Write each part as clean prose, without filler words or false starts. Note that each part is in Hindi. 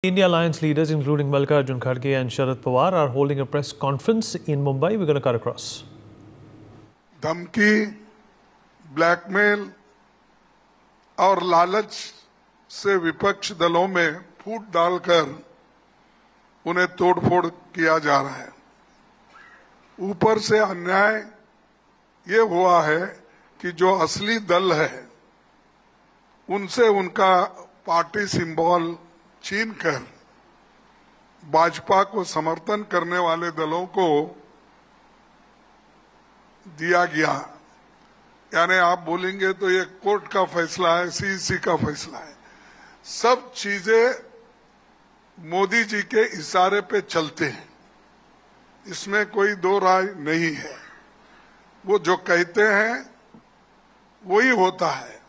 India Alliance leaders, including Mallikarjun Kharge and Sharad Pawar, are holding a press conference in Mumbai. We're going to cut across. धमकी, ब्लैकमेल और लालच से विपक्ष दलों में फूट डालकर उन्हें तोड़फोड़ किया जा रहा है। ऊपर से अन्याय ये हुआ है कि जो असली दल है उनसे उनका पार्टी सिंबल छीनकर भाजपा को समर्थन करने वाले दलों को दिया गया। यानी आप बोलेंगे तो ये कोर्ट का फैसला है, सीईसी का फैसला है। सब चीजें मोदी जी के इशारे पे चलते हैं, इसमें कोई दो राय नहीं है। वो जो कहते हैं वही होता है,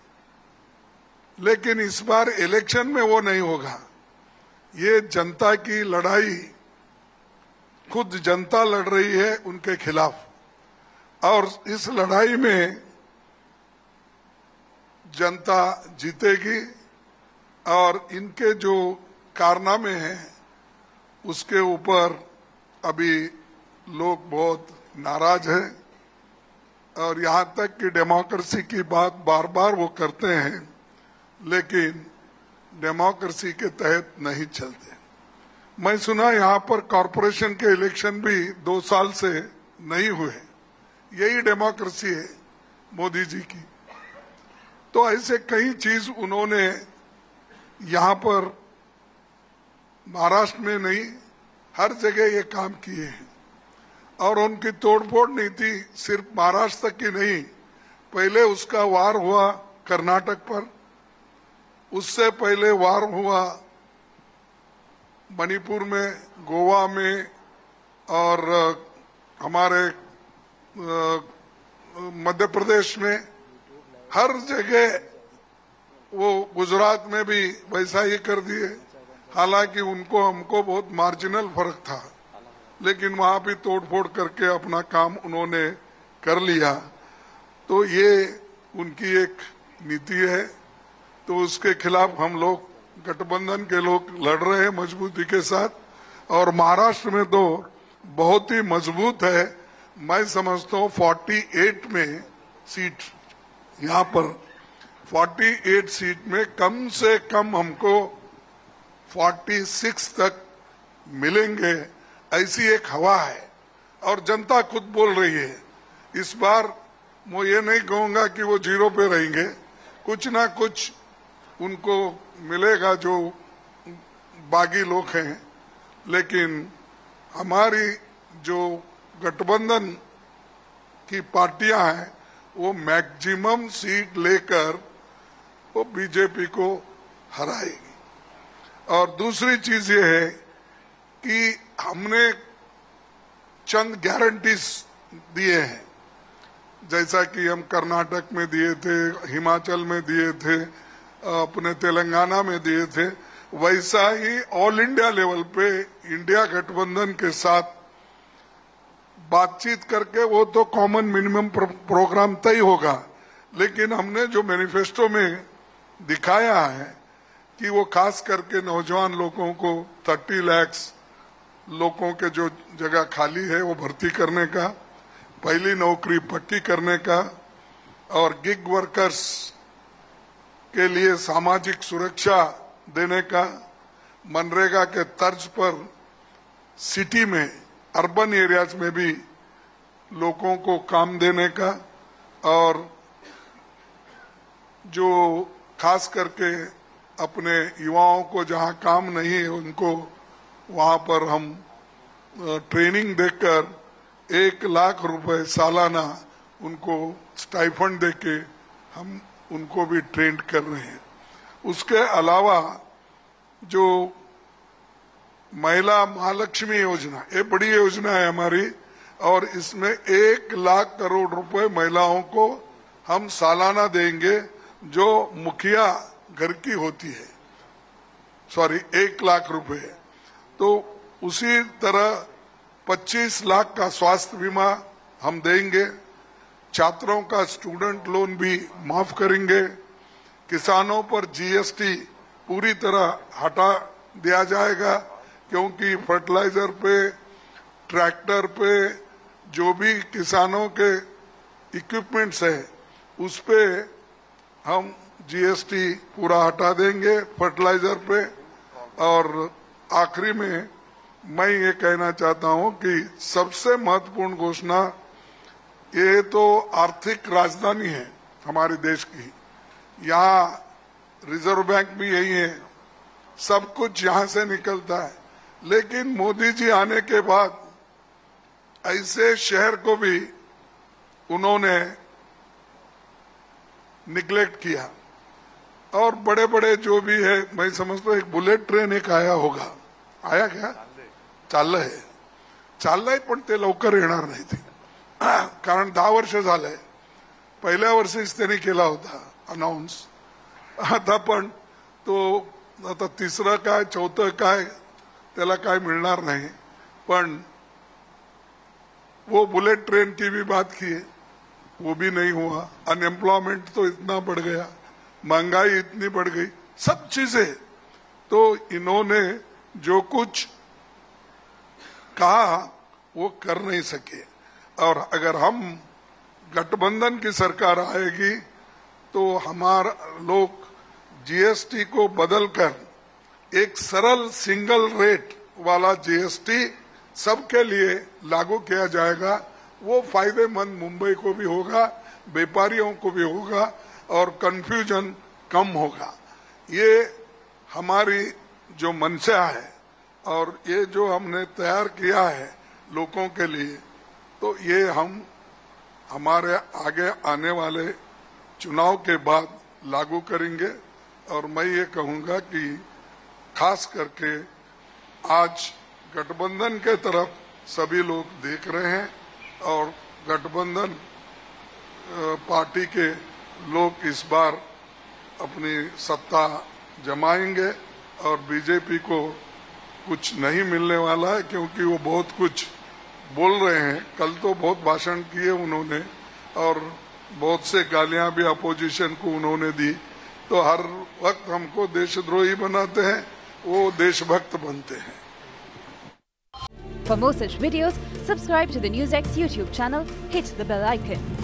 लेकिन इस बार इलेक्शन में वो नहीं होगा। ये जनता की लड़ाई खुद जनता लड़ रही है उनके खिलाफ, और इस लड़ाई में जनता जीतेगी। और इनके जो कारनामे हैं उसके ऊपर अभी लोग बहुत नाराज हैं, और यहां तक कि डेमोक्रेसी की बात बार बार वो करते हैं, लेकिन डेमोक्रेसी के तहत नहीं चलते। मैं सुना यहाँ पर कॉरपोरेशन के इलेक्शन भी 2 साल से नहीं हुए। यही डेमोक्रेसी है मोदी जी की। तो ऐसे कई चीज उन्होंने यहाँ पर महाराष्ट्र में नहीं, हर जगह ये काम किए हैं। और उनकी तोड़फोड़ नीति सिर्फ महाराष्ट्र तक की नहीं, पहले उसका वार हुआ कर्नाटक पर, उससे पहले वार हुआ मणिपुर में, गोवा में, और हमारे मध्य प्रदेश में, हर जगह। वो गुजरात में भी वैसा ही कर दिए। हालांकि उनको हमको बहुत मार्जिनल फर्क था, लेकिन वहां भी तोड़फोड़ करके अपना काम उन्होंने कर लिया। तो ये उनकी एक नीति है। तो उसके खिलाफ हम लोग, गठबंधन के लोग लड़ रहे हैं मजबूती के साथ। और महाराष्ट्र में तो बहुत ही मजबूत है। मैं समझता हूँ 48 में सीट, यहाँ पर 48 सीट में कम से कम हमको 46 तक मिलेंगे, ऐसी एक हवा है। और जनता खुद बोल रही है। इस बार मैं ये नहीं कहूंगा कि वो 0 पे रहेंगे, कुछ ना कुछ उनको मिलेगा जो बागी लोग हैं। लेकिन हमारी जो गठबंधन की पार्टियां हैं वो मैक्सिमम सीट लेकर वो बीजेपी को हराएगी। और दूसरी चीज ये है कि हमने चंद गारंटीज दिए हैं, जैसा कि हम कर्नाटक में दिए थे, हिमाचल में दिए थे, अपने तेलंगाना में दिए थे, वैसा ही ऑल इंडिया लेवल पे इंडिया गठबंधन के साथ बातचीत करके वो तो कॉमन मिनिमम प्रोग्राम तय होगा। लेकिन हमने जो मैनिफेस्टो में दिखाया है कि वो खास करके नौजवान लोगों को 30 लाख लोगों के जो जगह खाली है वो भर्ती करने का, पहली नौकरी पक्की करने का, और गिग वर्कर्स के लिए सामाजिक सुरक्षा देने का, मनरेगा के तर्ज पर सिटी में, अर्बन एरियाज में भी लोगों को काम देने का, और जो खास करके अपने युवाओं को जहां काम नहीं है उनको वहां पर हम ट्रेनिंग देकर 1 लाख रुपए सालाना उनको स्टाइफंड देके हम उनको भी ट्रेन कर रहे हैं। उसके अलावा जो महिला महालक्ष्मी योजना, ये बड़ी योजना है हमारी, और इसमें 1 लाख करोड़ रुपए महिलाओं को हम सालाना देंगे जो मुखिया घर की होती है। 1 लाख रुपए। तो उसी तरह 25 लाख का स्वास्थ्य बीमा हम देंगे, छात्रों का स्टूडेंट लोन भी माफ करेंगे, किसानों पर जीएसटी पूरी तरह हटा दिया जाएगा, क्योंकि फर्टिलाइजर पे, ट्रैक्टर पे, जो भी किसानों के इक्विपमेंट्स है उस पे हम जीएसटी पूरा हटा देंगे फर्टिलाइजर पे। और आखिरी में मैं ये कहना चाहता हूं कि सबसे महत्वपूर्ण घोषणा, ये तो आर्थिक राजधानी है हमारे देश की, यहाँ रिजर्व बैंक भी यही है, सब कुछ यहाँ से निकलता है। लेकिन मोदी जी आने के बाद ऐसे शहर को भी उन्होंने निग्लेक्ट किया, और बड़े बड़े जो भी है, मैं समझता हूं एक बुलेट ट्रेन एक आया होगा, आया क्या? चाललंय पण ते लवकर येणार नाही ते, कारण 10 वर्ष झालंय, पहिल्या वर्षीच त्यांनी केला होता अनाउन्स, आता पण तो आता तिसरं काय चौथं काय त्याला काय मिळणार नाही। पण वो बुलेट ट्रेन की भी बात की है, वो भी नहीं हुआ। अनएम्प्लॉयमेंट तो इतना बढ़ गया, महंगाई इतनी बढ़ गई, सब चीजें, तो इन्होंने जो कुछ कहा वो कर नहीं सके। और अगर हम गठबंधन की सरकार आएगी तो हमारा लोग जीएसटी को बदलकर एक सरल सिंगल रेट वाला जीएसटी सबके लिए लागू किया जाएगा। वो फायदेमंद मुंबई को भी होगा, व्यापारियों को भी होगा, और कंफ्यूजन कम होगा। ये हमारी जो मंशा है और ये जो हमने तैयार किया है लोगों के लिए, तो ये हम हमारे आगे आने वाले चुनाव के बाद लागू करेंगे। और मैं ये कहूंगा कि खास करके आज गठबंधन के तरफ सभी लोग देख रहे हैं, और गठबंधन पार्टी के लोग इस बार अपनी सत्ता जमाएंगे, और बीजेपी को कुछ नहीं मिलने वाला है, क्योंकि वो बहुत कुछ बोल रहे हैं। कल तो बहुत भाषण किए उन्होंने, और बहुत से गालियां भी अपोजिशन को उन्होंने दी, तो हर वक्त हमको देशद्रोही बनाते हैं, वो देशभक्त बनते हैं। For more such videos, subscribe to the NewsX YouTube channel, hit the bell icon.